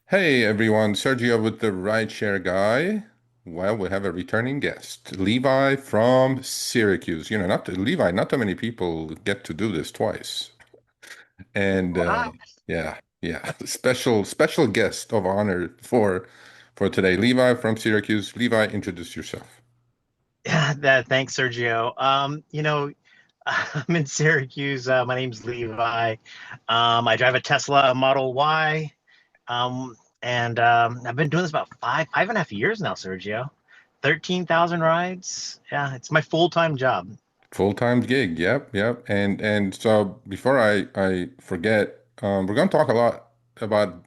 Hey everyone, Sergio with the Rideshare Guy. Well, we have a returning guest, Levi from Syracuse. Not Levi, not too many people get to do this twice. And Wow. yeah, special guest of honor for today, Levi from Syracuse. Levi, introduce yourself. Yeah, thanks, Sergio. I'm in Syracuse. My name's Levi. I drive a Tesla Model Y. And I've been doing this about five and a half years now, Sergio. 13,000 rides. Yeah, it's my full-time job. Full-time gig. Yep. And so before I forget, we're going to talk a lot about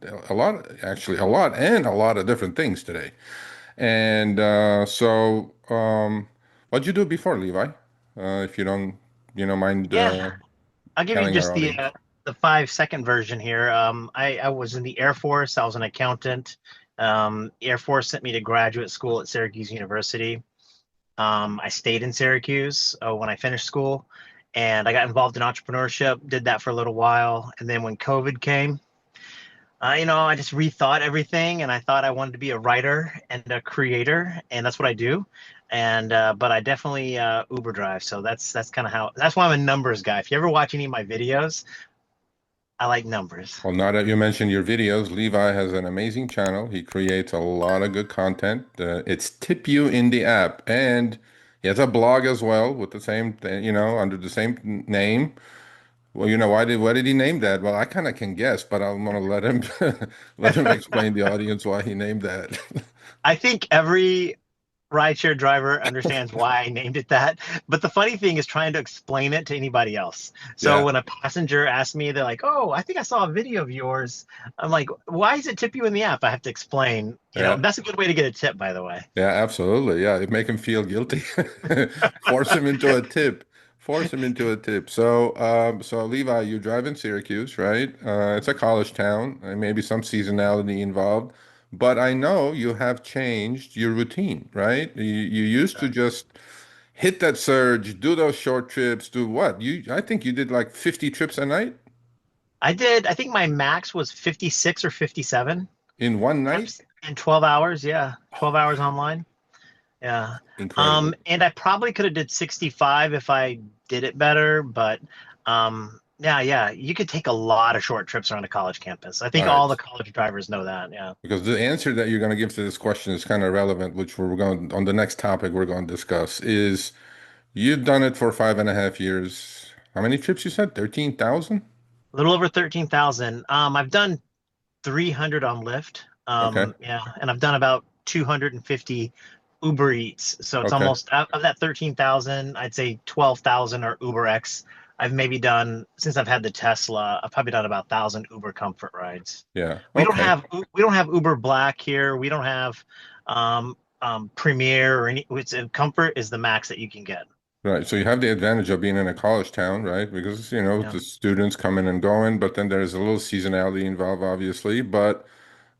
actually a lot of different things today. And what'd you do before, Levi? If you don't mind Yeah, I'll give you telling just our audience. the 5 second version here. I was in the Air Force. I was an accountant. Air Force sent me to graduate school at Syracuse University. I stayed in Syracuse when I finished school, and I got involved in entrepreneurship. Did that for a little while, and then when COVID came, I just rethought everything, and I thought I wanted to be a writer and a creator, and that's what I do. And but I definitely Uber drive, so that's kind of how. That's why I'm a numbers guy. If you ever watch any of my videos, I like numbers. Well, now that you mentioned your videos, Levi has an amazing channel. He creates a lot of good content. It's Tip You in the app, and he has a blog as well with the same, under the same name. Well, why did he name that? Well, I kind of can guess, but I'm gonna let him let him explain the audience why he named that. I think every rideshare driver understands why I named it that. But the funny thing is trying to explain it to anybody else. So Yeah, when a passenger asks me, they're like, "Oh, I think I saw a video of yours." I'm like, "Why is it tip you in the app?" I have to explain. yeah, That's a good way to get a tip, by the way. yeah, absolutely. Yeah, it make him feel guilty. Force him into a tip. Force him into a tip. So Levi, you drive in Syracuse, right? It's a college town, and maybe some seasonality involved. But I know you have changed your routine, right? You used to just hit that surge, do those short trips, do what? I think you did like 50 trips a night I did. I think my max was 56 or 57 in one night. trips in 12 hours. Yeah, 12 hours online. Yeah. Incredible. And I probably could have did 65 if I did it better, but yeah, you could take a lot of short trips around a college campus. I All think all right. the college drivers know that. Yeah. Because the answer that you're going to give to this question is kind of relevant, which we're going on the next topic we're going to discuss is you've done it for 5.5 years. How many trips you said? 13,000? A little over 13,000. I've done 300 on Lyft. Okay. Yeah, and I've done about 250 Uber Eats. So it's Okay. almost out of that 13,000, I'd say 12,000 are Uber X. I've maybe done since I've had the Tesla, I've probably done about 1,000 Uber Comfort rides. Yeah. We don't Okay. have we don't have Uber Black here. We don't have Premier or any. It's Comfort is the max that you can get. Right. So you have the advantage of being in a college town, right? Because, Yeah. the students coming and going, but then there's a little seasonality involved, obviously. But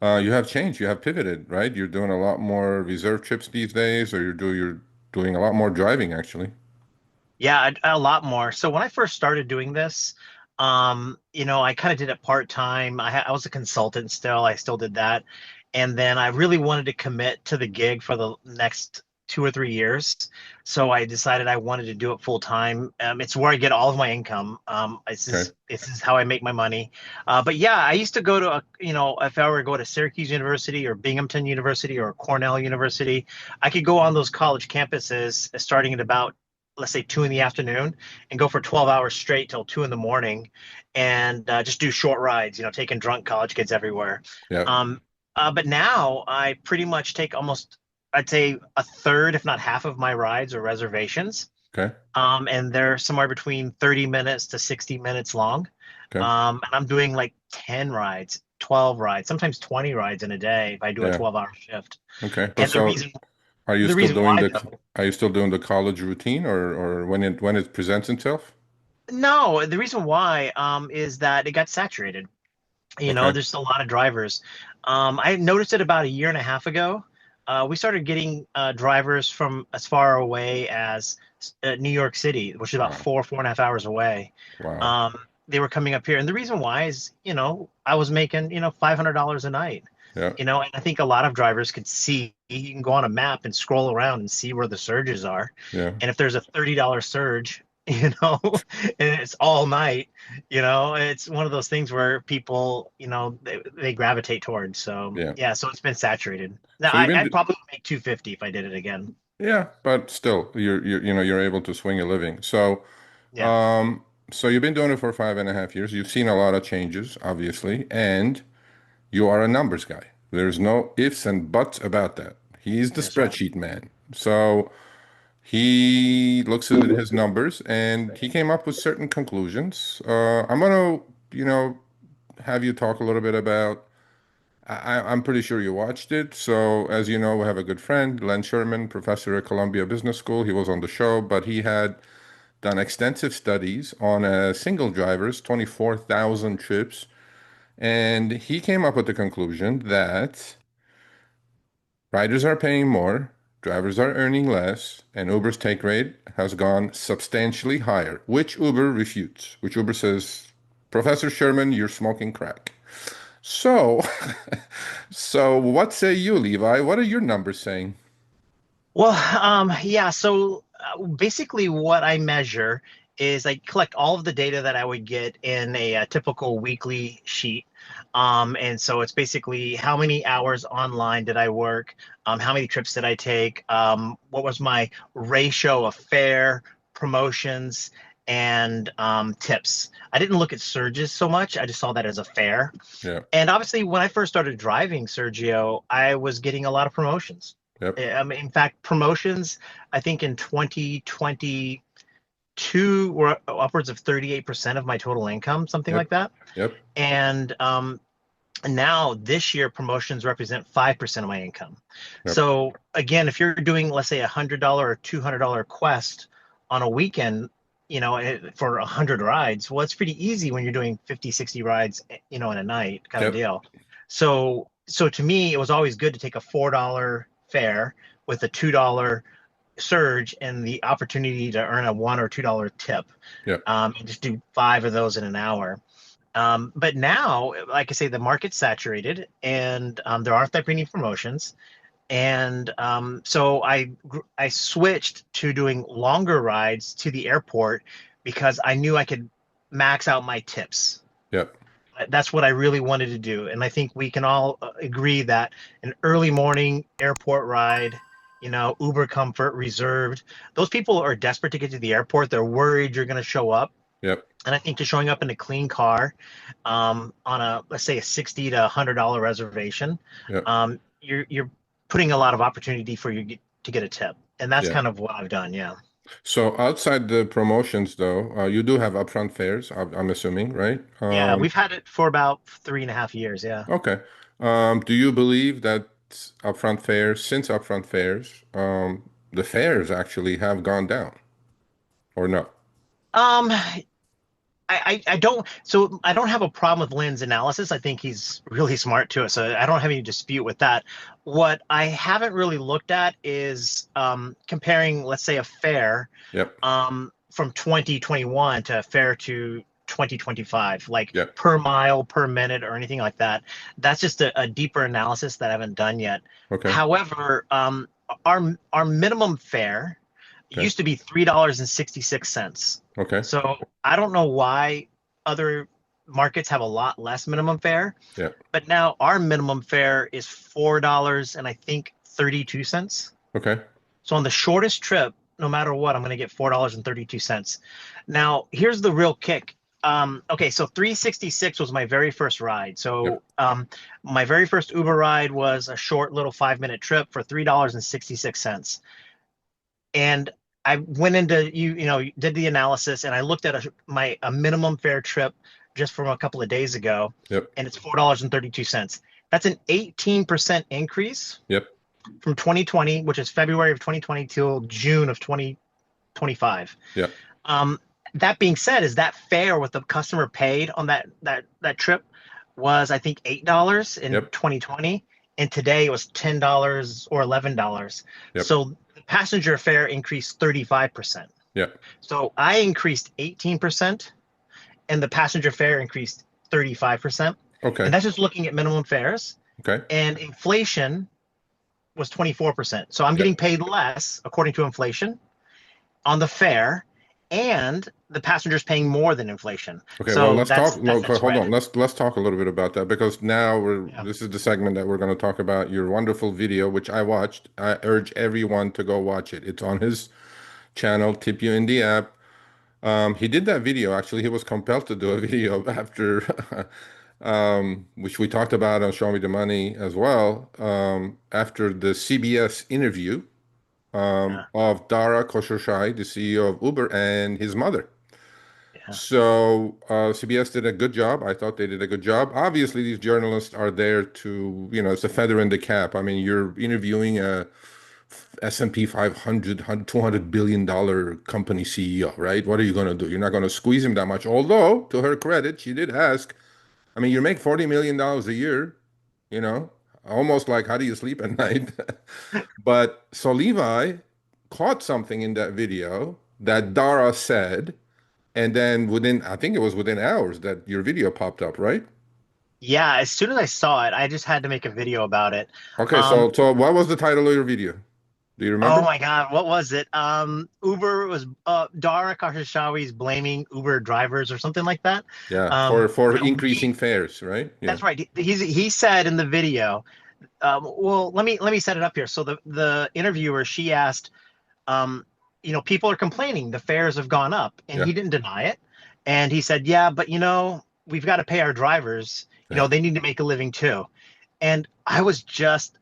you have changed, you have pivoted, right? You're doing a lot more reserve trips these days, or you're doing a lot more driving, actually. Yeah, a lot more. So when I first started doing this, I kind of did it part time. I was a consultant still. I still did that, and then I really wanted to commit to the gig for the next 2 or 3 years. So I decided I wanted to do it full time. It's where I get all of my income. Okay. This is how I make my money. But yeah, I used to go to if I were to go to Syracuse University or Binghamton University or Cornell University, I could go on those college campuses starting at about, let's say, 2 in the afternoon and go for 12 hours straight till 2 in the morning and just do short rides, taking drunk college kids everywhere. Yeah. Um, but now I pretty much take almost, I'd say, a third, if not half of my rides or reservations. Okay. And they're somewhere between 30 minutes to 60 minutes long. Okay. And I'm doing like 10 rides, 12 rides, sometimes 20 rides in a day if I do a Yeah. 12-hour shift. Okay. But And so the reason why though, are you still doing the college routine or when it presents itself? no, the reason why is that it got saturated. Okay. There's a lot of drivers. I noticed it about a year and a half ago. We started getting drivers from as far away as New York City, which is about Wow. 4.5 hours away. Wow. Um, they were coming up here, and the reason why is, I was making, $500 a night. Yeah. You know, and I think a lot of drivers could see, you can go on a map and scroll around and see where the surges are. Yeah. And if there's a $30 surge, you know, and it's all night, you know, it's one of those things where people, you know, they gravitate towards. So Yeah. yeah, so it's been saturated. Now So you've I'd been, probably make 250 if I did it again. yeah, but still, you're able to swing a living. So, Yeah, um, so you've been doing it for 5.5 years. You've seen a lot of changes, obviously, and you are a numbers guy. There's no ifs and buts about that. He's the that's right. spreadsheet man. So he looks at his numbers and he came up with certain conclusions. I'm gonna, you know, have you talk a little bit about. I'm pretty sure you watched it. So, as you know, we have a good friend, Len Sherman, professor at Columbia Business School. He was on the show, but he had done extensive studies on a single driver's 24,000 trips. And he came up with the conclusion that riders are paying more, drivers are earning less, and Uber's take rate has gone substantially higher, which Uber refutes, which Uber says, Professor Sherman, you're smoking crack. So, so what say you, Levi? What are your numbers saying? Well, yeah. So basically, what I measure is I collect all of the data that I would get in a typical weekly sheet. And so it's basically how many hours online did I work? How many trips did I take? What was my ratio of fare, promotions, and tips? I didn't look at surges so much. I just saw that as a fare. Yeah, And obviously, when I first started driving, Sergio, I was getting a lot of promotions. yep, In fact, promotions, I think in 2022 were upwards of 38% of my total income, something like yep, that. yep, And now this year, promotions represent 5% of my income. yep, So again, if you're doing, let's say, $100 or $200 quest on a weekend, you know, for 100 rides, well, it's pretty easy when you're doing 50, 60 rides, you know, in a night kind of yep, deal. So to me, it was always good to take a $4 fare with a $2 surge and the opportunity to earn a $1 or $2 tip, yep, and just do five of those in an hour. But now, like I say, the market's saturated, and there aren't that many promotions. And so I switched to doing longer rides to the airport because I knew I could max out my tips. yep, That's what I really wanted to do, and I think we can all agree that an early morning airport ride, you know, Uber Comfort reserved, those people are desperate to get to the airport. They're worried you're going to show up, yep, and I think just showing up in a clean car, on a, let's say, a $60 to $100 reservation, yep, you're putting a lot of opportunity for you to get a tip, and that's yeah. kind of what I've done. Yeah, So outside the promotions, though, you do have upfront fares, I'm assuming, right? yeah, we've had it for about 3.5 years. Yeah. Okay. Do you believe that upfront fares, since upfront fares, the fares actually have gone down or no? Um, I don't, so I don't have a problem with Lynn's analysis. I think he's really smart to it, so I don't have any dispute with that. What I haven't really looked at is comparing, let's say, a fare Yep, from 2021 to a fare to 2025, like yep, per mile, per minute, or anything like that. That's just a deeper analysis that I haven't done yet. okay, However, our minimum fare okay, used to be $3.66. okay, So I don't know why other markets have a lot less minimum fare, yep, but now our minimum fare is $4 and I think 32 cents. okay, So on the shortest trip, no matter what, I'm going to get $4.32. Now, here's the real kick. Okay, so 366 was my very first ride. yep, So my very first Uber ride was a short little 5-minute trip for $3.66. And I went into, you know, did the analysis, and I looked at a minimum fare trip just from a couple of days ago, yep, and it's $4.32. That's an 18% increase yep, from 2020, which is February of 2020 till June of 2025. yep, Um, that being said, is that fare what the customer paid on that trip was, I think, $8 in yep, 2020, and today it was $10 or $11. yep, So the passenger fare increased 35%. yep, So I increased 18%, and the passenger fare increased 35%. And okay, that's just looking at minimum fares. Okay. and inflation was 24%. So I'm Yeah. getting paid less according to inflation on the fare, and the passenger's paying more than inflation. Okay, well, So let's talk. that's that Okay, hold spread. on. Let's talk a little bit about that because now we're Yeah. this is the segment that we're going to talk about your wonderful video, which I watched. I urge everyone to go watch it. It's on his channel, Tip You in the app. He did that video. Actually, he was compelled to do a video after, which we talked about on Show Me the Money as well. After the CBS interview Yeah. of Dara Khosrowshahi, the CEO of Uber, and his mother. Yeah. So CBS did a good job. I thought they did a good job. Obviously, these journalists are there to, it's a feather in the cap. I mean, you're interviewing a S&P 500, $200 billion company CEO, right? What are you going to do? You're not going to squeeze him that much. Although, to her credit, she did ask, I mean, you make $40 million a year, you know, almost like how do you sleep at night? But so Levi caught something in that video that Dara said, and then I think it was within hours that your video popped up, right? Yeah, as soon as I saw it, I just had to make a video about it. Okay, Um, so what was the title of your video? Do you oh remember? my God, what was it? Uber was Dara Khosrowshahi's blaming Uber drivers or something like that. Yeah, for He increasing fares, right? Yeah, That's right. He said in the video. Well, let me set it up here. So the interviewer, she asked, um, people are complaining the fares have gone up, and yeah, he didn't deny it. And he said, yeah, but we've got to pay our drivers. yeah. They need to make a living too. And I was just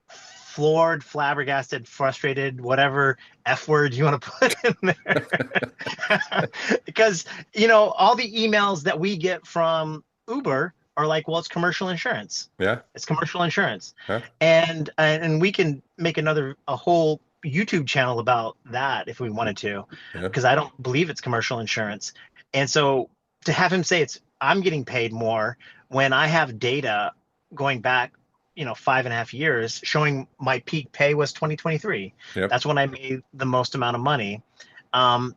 floored, flabbergasted, frustrated, whatever F words you want to put in there. Because, all the emails that we get from Uber are like, well, it's commercial insurance. Yeah, It's commercial insurance. yeah, And we can make a whole YouTube channel about that if we wanted to, yeah, because I don't believe it's commercial insurance. And so to have him say I'm getting paid more when I have data going back, 5.5 years showing my peak pay was 2023. yep. That's when I made the most amount of money. Um,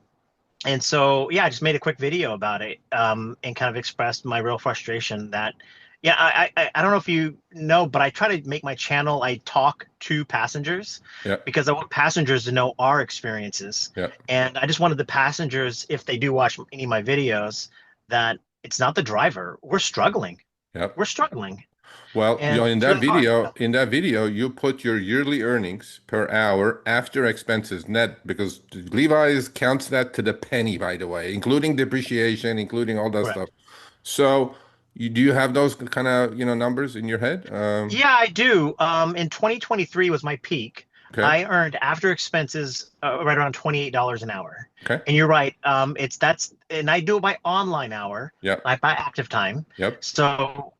and so, yeah, I just made a quick video about it, and kind of expressed my real frustration that, yeah, I don't know if you know, but I try to make my channel, I talk to passengers Yeah, because I want passengers to know our experiences. yeah, And I just wanted the passengers, if they do watch any of my videos, that it's not the driver. We're struggling. yeah. We're struggling. Well, And in it's that really hard. video, you put your yearly earnings per hour after expenses net because Levi's counts that to the penny, by the way, including depreciation, including all that stuff. Correct. So, do you have those kind of, numbers in your head? Yeah, I do. In 2023 was my peak. Okay, I earned after expenses right around $28 an hour. okay, And you're right. And I do it by online hour, yep, not by active time. yep, So,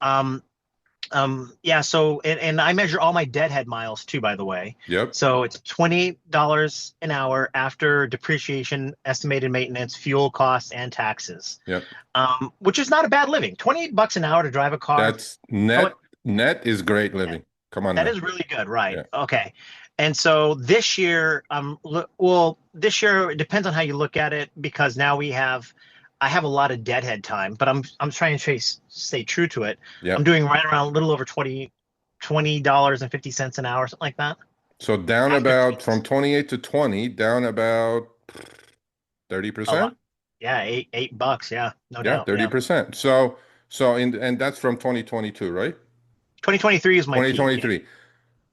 yeah. So, and I measure all my deadhead miles too, by the way. yep, So it's $28 an hour after depreciation, estimated maintenance, fuel costs, and taxes. yep. Which is not a bad living. 28 bucks an hour to drive a car. That's Oh, net. Net is great living. Come on that now. is really good, right? Yeah. Okay. And so this year, well, this year it depends on how you look at it because now I have a lot of deadhead time, but I'm trying to stay true to it. I'm Yep. doing right around a little over $20.50 an hour, something like that. So down After about fees, from 28 to 20, down about a lot. 30%. Yeah, eight bucks. Yeah, no Yeah, doubt. Yeah, 30%. And that's from 2022, right? 2023 is my peak. Yeah, 2023.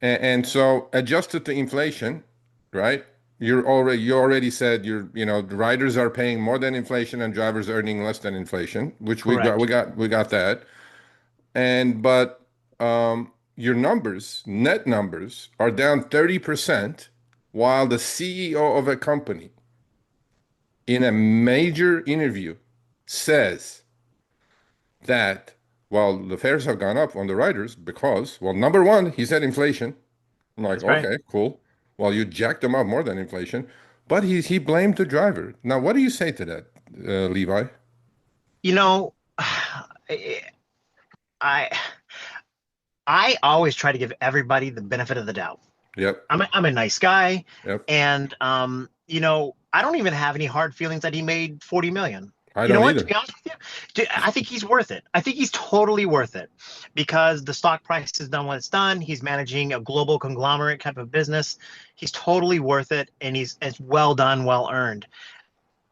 And so adjusted to inflation, right? You already said the riders are paying more than inflation and drivers earning less than inflation, which correct. we got that. But your net numbers are down 30%, while the CEO of a company in a major interview says that, well, the fares have gone up on the riders because, well, number one, he said inflation. I'm like, That's right. okay, cool. Well, you jacked them up more than inflation, but he blamed the driver. Now, what do you say to that, Levi? You know, I I always try to give everybody the benefit of the doubt. Yep, I'm a nice guy, yep. and I don't even have any hard feelings that he made 40 million. I You know don't what? To either. be honest with you, I think he's worth it. I think he's totally worth it because the stock price has done what it's done. He's managing a global conglomerate type of business. He's totally worth it, and it's well done, well earned.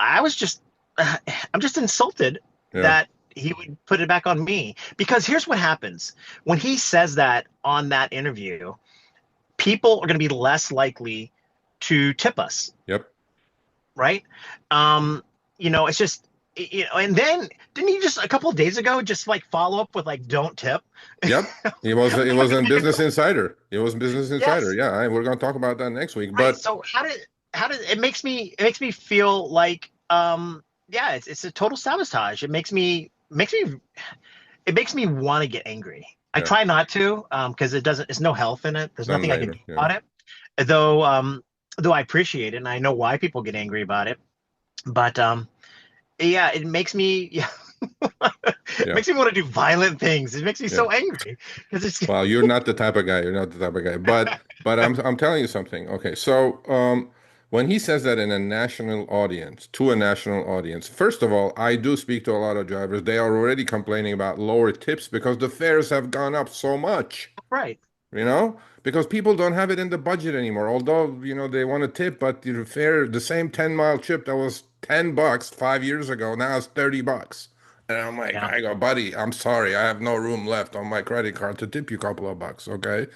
I was just, I'm just insulted Yeah. that he would put it back on me because here's what happens when he says that on that interview. People are going to be less likely to tip us, Yep. right? It's just, and then didn't he just a couple of days ago just like follow up with like don't tip? Yep. He was in Business Insider. He was in Business Insider. Yes, Yeah, we're going to talk about that next week. right. But So how did it makes me feel like yeah, it's a total sabotage. It makes me want to get angry. I yeah, try not to because there's no health in it. There's then nothing I can later. do Yeah. about it. Though I appreciate it and I know why people get angry about it. But yeah, it makes me yeah, it Yeah. makes me want to do violent things. It makes me Yeah. so angry because it's Well, you're not the type of guy. You're not the type of guy. But I'm telling you something. Okay, so when he says that in a national audience, to a national audience, first of all, I do speak to a lot of drivers. They are already complaining about lower tips because the fares have gone up so much. right. Because people don't have it in the budget anymore. Although, they want to tip, but the fare, the same 10-mile trip that was $10 5 years ago, now it's $30. And I'm like, Yeah. I go, buddy, I'm sorry, I have no room left on my credit card to tip you a couple of bucks, okay?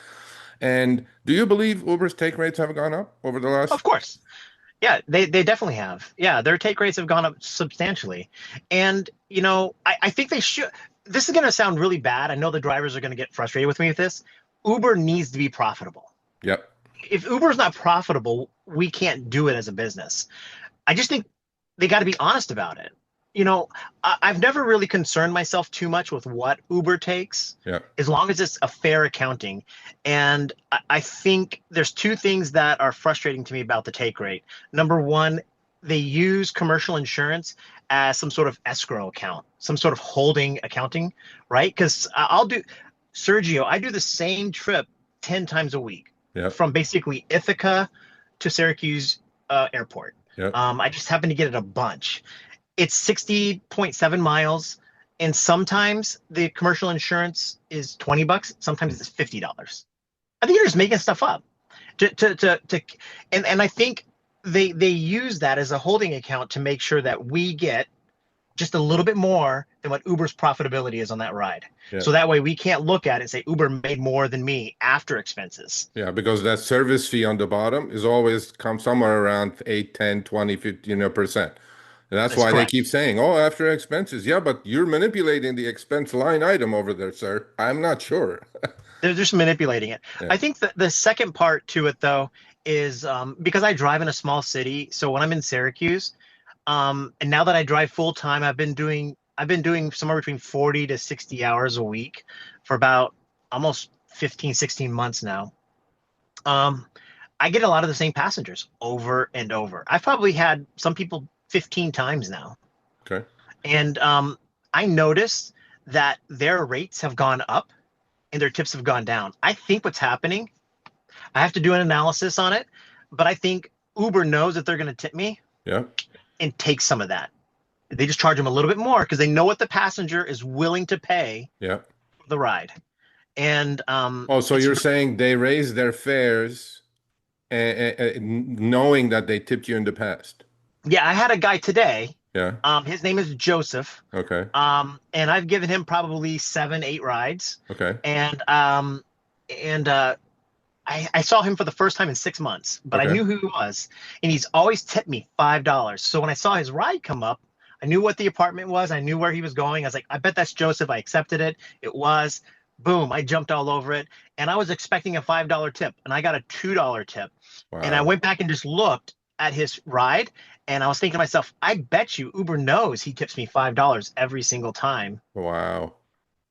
And do you believe Uber's take rates have gone up over the Of last? course. Yeah, they definitely have. Yeah, their take rates have gone up substantially. And, I think they should. This is going to sound really bad. I know the drivers are going to get frustrated with me with this. Uber needs to be profitable. Yep. If Uber's not profitable, we can't do it as a business. I just think they got to be honest about it. I've never really concerned myself too much with what Uber takes, Yeah. as long as it's a fair accounting. And I think there's two things that are frustrating to me about the take rate. Number one, they use commercial insurance as some sort of escrow account, some sort of holding accounting, right? Because Sergio, I do the same trip 10 times a week Yep. from basically Ithaca to Syracuse airport. Yep. I just happen to get it a bunch. It's 60.7 miles, and sometimes the commercial insurance is $20. Sometimes it's $50. I think you're just making stuff up. And I think they use that as a holding account to make sure that we get just a little bit more than what Uber's profitability is on that ride. Yeah. So that way we can't look at it and say Uber made more than me after expenses. Yeah, because that service fee on the bottom is always come somewhere around 8, 10, 20, 50, percent. And that's That's why they correct. keep saying, oh, after expenses. Yeah, but you're manipulating the expense line item over there, sir. I'm not sure. They're just manipulating it. Yeah. I think that the second part to it, though, is because I drive in a small city. So when I'm in Syracuse, and now that I drive full time, I've been doing somewhere between 40 to 60 hours a week for about almost 15, 16 months now. Um, I get a lot of the same passengers over and over. I've probably had some people 15 times now. Okay. And I noticed that their rates have gone up and their tips have gone down. I think what's happening, I have to do an analysis on it, but I think Uber knows that they're going to tip me Yeah. and take some of that. They just charge them a little bit more because they know what the passenger is willing to pay Yeah. for the ride. And Oh, so you're saying they raised their fares knowing that they tipped you in the past? yeah, I had a guy today. Yeah. His name is Joseph. Okay. And I've given him probably 7, 8 rides. Okay. And I saw him for the first time in 6 months, but I Okay. knew who he was, and he's always tipped me $5. So when I saw his ride come up, I knew what the apartment was. I knew where he was going. I was like, I bet that's Joseph. I accepted it. It was. Boom. I jumped all over it. And I was expecting a $5 tip, and I got a $2 tip. And I Wow. went back and just looked at his ride, and I was thinking to myself, I bet you Uber knows he tips me $5 every single time, Wow.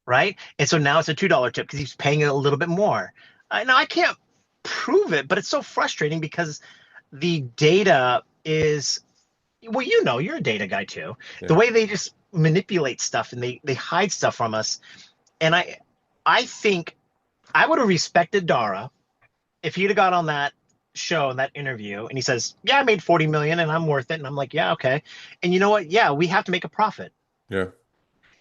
right? And so now it's a $2 tip because he's paying a little bit more. Now I can't prove it, but it's so frustrating because the data is, well, you're a data guy too. Yeah. The way they just manipulate stuff and they hide stuff from us. And I think I would have respected Dara if he'd have got on that show, that interview, and he says, yeah, I made 40 million and I'm worth it. And I'm like, yeah, okay. And you know what? Yeah, we have to make a profit. Yeah.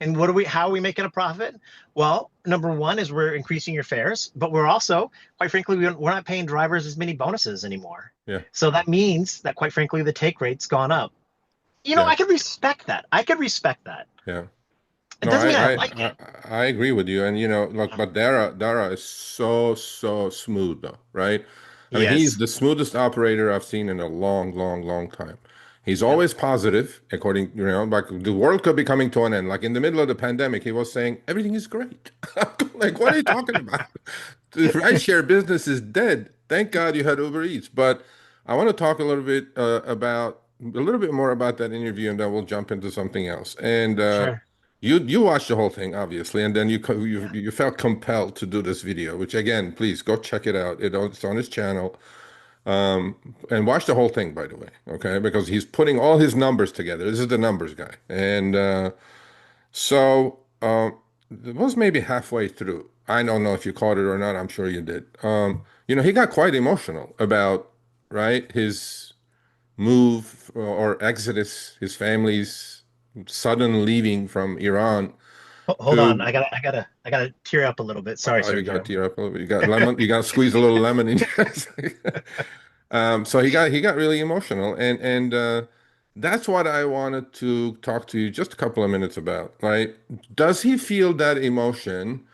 And how are we making a profit? Well, number one is we're increasing your fares, but we're also, quite frankly, we're not paying drivers as many bonuses anymore. Yeah. So that means that, quite frankly, the take rate's gone up. Yeah. I can respect that. I can respect that. Yeah. It No, doesn't mean I like it. I agree with you. And look, but Dara is so smooth though, right? I mean, he's Yes. the smoothest operator I've seen in a long time. He's Yep. always positive, according, like the world could be coming to an end. Like in the middle of the pandemic, he was saying everything is great. Like, what are you talking about? The rideshare business is dead. Thank God you had Uber Eats. But I want to talk a little bit about a little bit more about that interview, and then we'll jump into something else. And Sure. you watched the whole thing, obviously, and then Yeah. you felt compelled to do this video, which again, please go check it out. It's on his channel, and watch the whole thing, by the way, okay? Because he's putting all his numbers together. This is the numbers guy, and so it was maybe halfway through. I don't know if you caught it or not. I'm sure you did. He got quite emotional about right his move or exodus, his family's sudden leaving from Iran Hold on. to I gotta tear up a little bit. Sorry, oh, you got to Sergio. tear up a little bit. You got lemon. You got to squeeze a little lemon in your so he got really emotional, and that's what I wanted to talk to you just a couple of minutes about. Right? Does he feel that emotion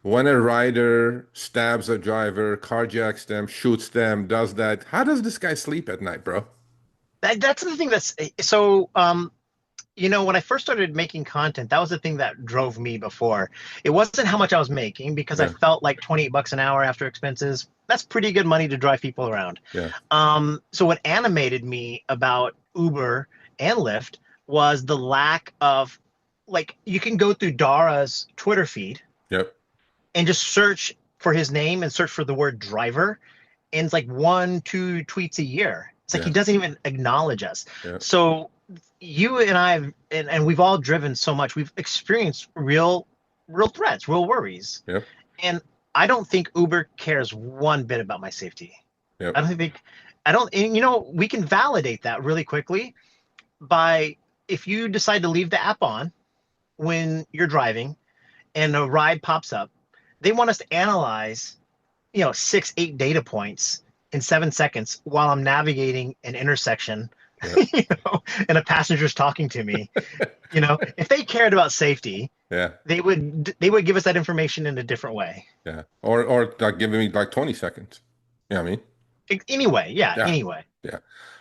when a rider stabs a driver, carjacks them, shoots them, does that? How does this guy sleep at night, bro? That's the thing that's so when I first started making content, that was the thing that drove me before. It wasn't how much I was making because I Yeah, felt like 28 bucks an hour after expenses. That's pretty good money to drive people around. yeah, So what animated me about Uber and Lyft was the lack of, like, you can go through Dara's Twitter feed yep, and just search for his name and search for the word driver, and it's like 1, 2 tweets a year. It's like yeah, he doesn't even acknowledge us. yeah, So you and I have, and we've all driven so much. We've experienced real threats, real worries, yep, and I don't think Uber cares one bit about my safety. yep, I don't think I don't. And we can validate that really quickly by, if you decide to leave the app on when you're driving and a ride pops up, they want us to analyze 6, 8 data points in 7 seconds while I'm navigating an intersection, yeah, and a passenger's talking to me. If they cared about safety, yeah, they would give us that information in a different way. yeah. Or like giving me like 20 seconds. You know what I mean? Anyway, yeah, Yeah, anyway. yeah.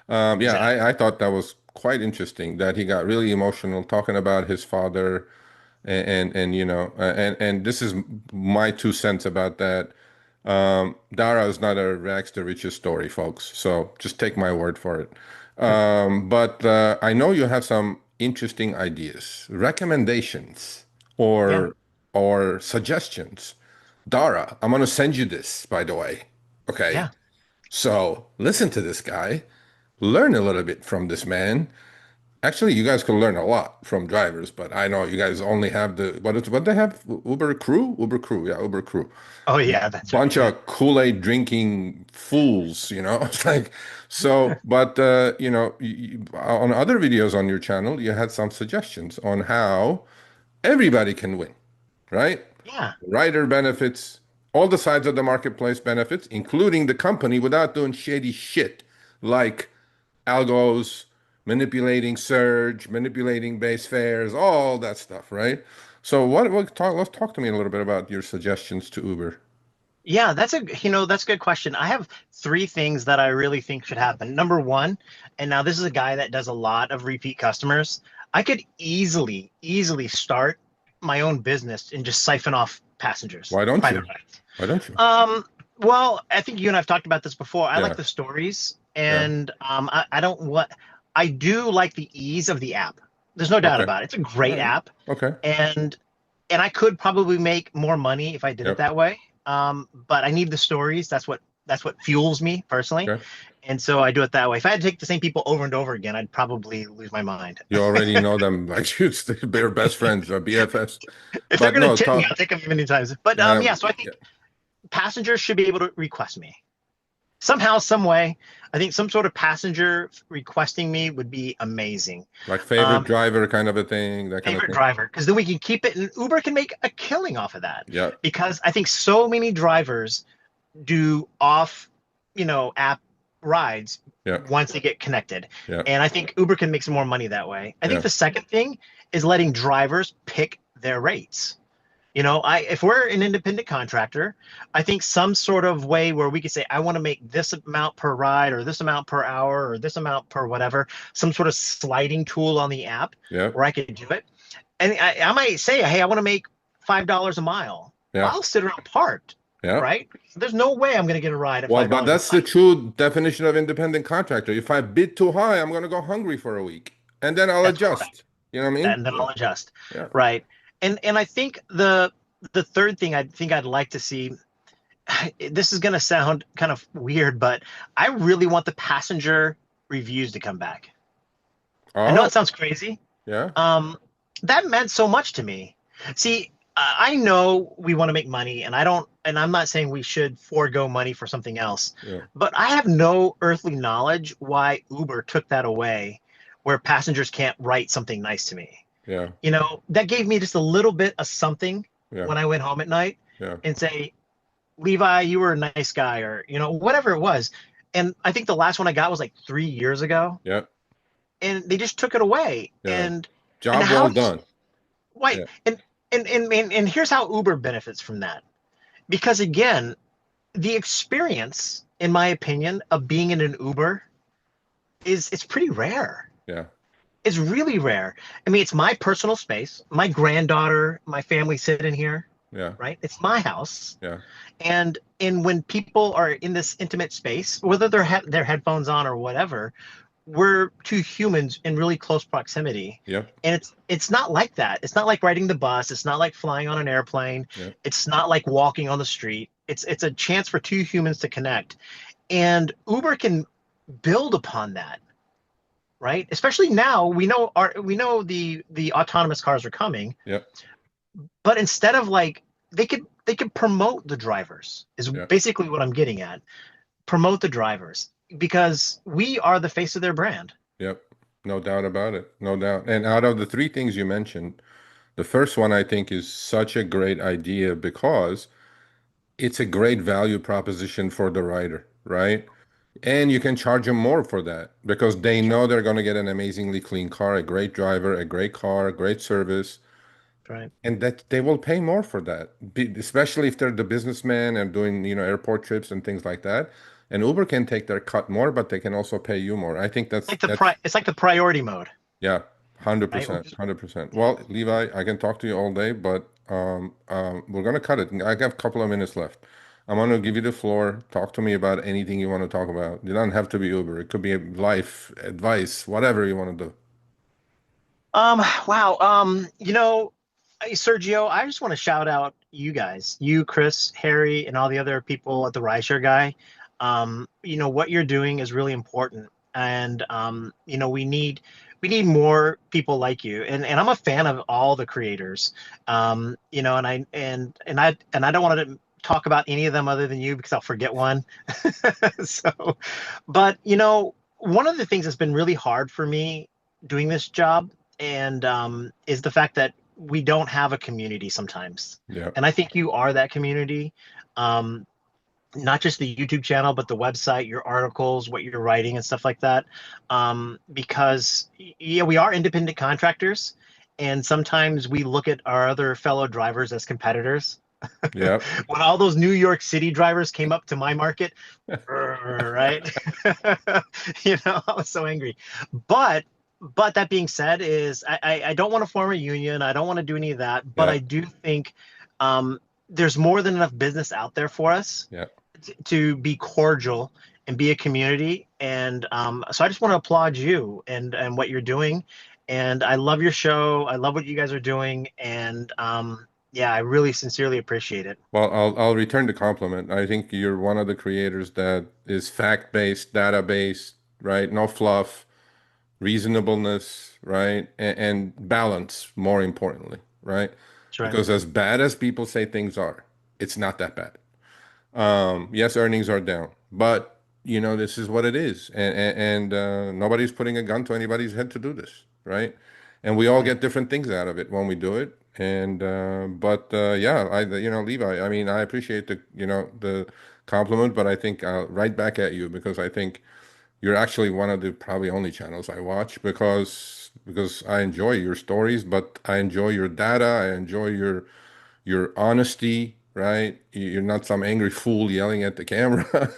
Yeah, Exactly. I thought that was quite interesting that he got really emotional talking about his father and and this is my 2 cents about that. Dara is not a rags to riches story, folks. So just take my word for it. But I know you have some interesting ideas, recommendations, Yeah, or suggestions. Dara, I'm gonna send you this, by the way. Okay. yeah, So listen to this guy, learn a little bit from this man. Actually, you guys can learn a lot from drivers, but I know you guys only have what they have? Uber Crew, yeah, Uber Crew. oh yeah, that's right. Bunch of Kool-Aid drinking fools, you know. It's like so, but on other videos on your channel, you had some suggestions on how everybody can win, right? Yeah, Rider benefits, all the sides of the marketplace benefits, including the company without doing shady shit like algos, manipulating surge, manipulating base fares, all that stuff, right? So let's talk to me a little bit about your suggestions to Uber. yeah, that's a good question. I have 3 things that I really think should happen. Number one, and now this is a guy that does a lot of repeat customers. I could easily start my own business and just siphon off passengers, Why don't private you? rides. Why don't you? Well, I think you and I've talked about this before. I Yeah, like the stories, yeah. and I don't what I do like the ease of the app. There's no doubt Okay. about it. It's a All great right. app, Okay. and I could probably make more money if I did it Yep. that way. But I need the stories. That's what fuels me personally, Okay. and so I do it that way. If I had to take the same people over and over again, I'd probably lose my mind. You already know them like they're best friends or BFFs. If they're But gonna no, tip me, talk. I'll take them many times. But Yeah, yeah. So I yeah. think passengers should be able to request me. somehow, some way, I think some sort of passenger requesting me would be amazing. Like favorite Um, driver kind of a thing, that kind of favorite thing. driver, because then we can keep it, and Uber can make a killing off of that. Yeah, Because I think so many drivers do off, app rides yeah, once they get connected. yeah, And I think Uber can make some more money that way. I think yeah, the second thing is letting drivers pick their rates. If we're an independent contractor, I think some sort of way where we could say, I want to make this amount per ride or this amount per hour or this amount per whatever, some sort of sliding tool on the app yeah, where I could do it. And I might say, hey, I want to make $5 a mile. Well, yeah, I'll sit around parked, yeah. right? There's no way I'm going to get a ride at Well, five but dollars a that's the mile. true definition of independent contractor. If I bid too high, I'm gonna go hungry for a week, and then I'll That's correct. adjust. You know what I mean? And then I'll adjust, Yeah. right? And I think the third thing I think I'd like to see, this is going to sound kind of weird, but I really want the passenger reviews to come back. I know Oh, it sounds crazy. yeah, Um, that meant so much to me. See, I know we want to make money, and I'm not saying we should forego money for something else, yeah, but I have no earthly knowledge why Uber took that away, where passengers can't write something nice to me. yeah, That gave me just a little bit of something yeah, when I went home at night yeah, and say, Levi, you were a nice guy, or, whatever it was. And I think the last one I got was like 3 years ago, yeah, and they just took it away. yeah. And Job how well do you, done. why, Yeah, and here's how Uber benefits from that. Because again, the experience, in my opinion, of being in an Uber is it's pretty rare. yeah, It's really rare. I mean, it's my personal space. My granddaughter, my family sit in here, yeah, right? It's my house. yeah, And when people are in this intimate space, whether they're their headphones on or whatever, we're two humans in really close proximity. yeah, And it's not like that. It's not like riding the bus. It's not like flying on an airplane. yeah, It's not like walking on the street. It's a chance for two humans to connect. And Uber can build upon that, right? Especially now, we know the autonomous cars are coming, yeah, but instead of like they could promote the drivers is yeah. basically what I'm getting at. Promote the drivers because we are the face of their brand. Yep. No doubt about it. No doubt. And out of the three things you mentioned, the first one I think is such a great idea because it's a great value proposition for the rider, right? And you can charge them more for that because they That's right. know they're going to get an amazingly clean car, a great driver, a great car, great service, That's right. and that they will pay more for that, especially if they're the businessman and doing, airport trips and things like that. And Uber can take their cut more, but they can also pay you more. I think that's It's like the priority mode, yeah, right? 100%, 100%. Well, Levi, I can talk to you all day, but we're gonna cut it. I have a couple of minutes left. I'm gonna give you the floor. Talk to me about anything you want to talk about. You don't have to be Uber. It could be life advice, whatever you want to do. Wow. Sergio, I just want to shout out you guys, you, Chris, Harry, and all the other people at the Rideshare Guy. What you're doing is really important, and we need more people like you. And I'm a fan of all the creators. And I don't want to talk about any of them other than you because I'll forget one. So, but one of the things that's been really hard for me doing this job and is the fact that we don't have a community sometimes. Yeah, And I think you are that community. Um, Not just the YouTube channel, but the website, your articles, what you're writing, and stuff like that. Because yeah, we are independent contractors, and sometimes we look at our other fellow drivers as competitors. yeah, When all those New York City drivers came up to my market, right? I was so angry. But that being said, is I don't want to form a union. I don't want to do any of that. But yeah, I do think there's more than enough business out there for us yeah. to be cordial and be a community. And so I just want to applaud you and what you're doing. And I love your show. I love what you guys are doing. And yeah, I really sincerely appreciate it. Well, I'll return the compliment. I think you're one of the creators that is fact-based, data-based, right? No fluff, reasonableness, right? And balance, more importantly, right? That's right. Because as bad as people say things are, it's not that bad. Yes, earnings are down, but this is what it is, and nobody's putting a gun to anybody's head to do this, right? And we all Right. get different things out of it when we do it. And but yeah, Levi, I mean, I appreciate the compliment, but I think I'll right back at you because I think you're actually one of the probably only channels I watch because I enjoy your stories, but I enjoy your data, I enjoy your honesty, right? You're not some angry fool yelling at the camera.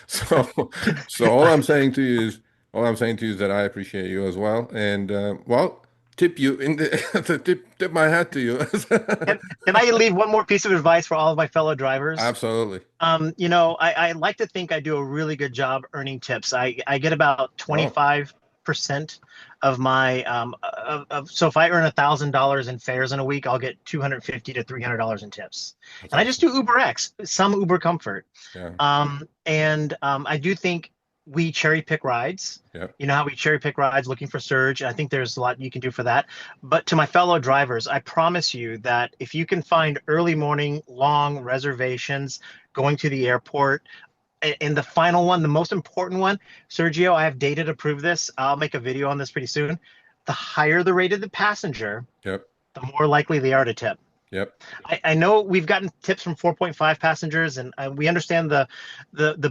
So, so all I'm saying to you is that I appreciate you as well, and well, tip you in the tip my hat to you. Can, can I leave one more piece of advice for all of my fellow drivers? Absolutely. I like to think I do a really good job earning tips. I get about Oh, 25% of my so if I earn $1,000 in fares in a week, I'll get 250 to $300 in tips. that's And I just awesome. do Uber X, some Uber Comfort. Yeah. I do think we cherry pick rides. Yeah. You know how we cherry pick rides looking for surge. I think there's a lot you can do for that. But to my fellow drivers, I promise you that if you can find early morning long reservations going to the airport, and the final one, the most important one, Sergio, I have data to prove this. I'll make a video on this pretty soon. The higher the rate of the passenger, Yep. the more likely they are to tip. Yep. I know we've gotten tips from 4.5 passengers, and we understand the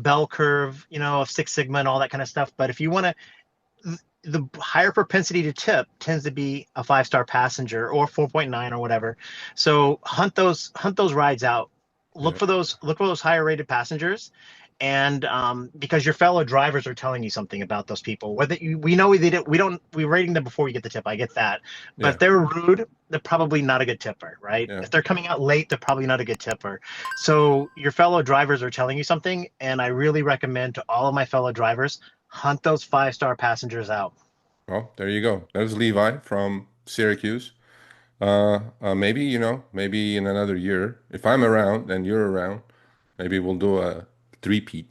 bell curve, of Six Sigma and all that kind of stuff. But if you want to, the higher propensity to tip tends to be a 5-star passenger or 4.9 or whatever. So hunt those rides out. Look Yep. for those higher rated passengers, and because your fellow drivers are telling you something about those people, whether we know we're rating them before we get the tip. I get that, but Yeah. if they're rude, they're probably not a good tipper, right? Yeah. If they're coming out late, they're probably not a good tipper. So your fellow drivers are telling you something, and I really recommend to all of my fellow drivers, hunt those 5-star passengers out. Well, there you go. There's Levi from Syracuse. Maybe, maybe in another year, if I'm around and you're around, maybe we'll do a three-peat.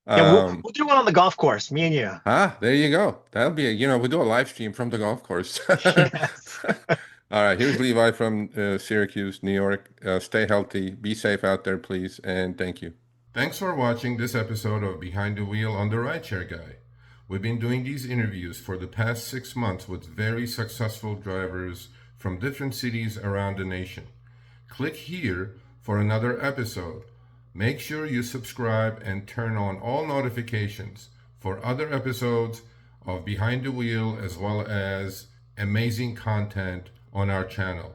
Yeah, we'll Um, we'll do one on the golf course, me and you. there you go. That'll be we do a live stream from the golf course. Yes. All right, here's Levi from Syracuse, New York. Stay healthy, be safe out there, please, and thank you. Thanks for watching this episode of Behind the Wheel on the Rideshare Guy. We've been doing these interviews for the past 6 months with very successful drivers from different cities around the nation. Click here for another episode. Make sure you subscribe and turn on all notifications for other episodes of Behind the Wheel as well as amazing content on our channel.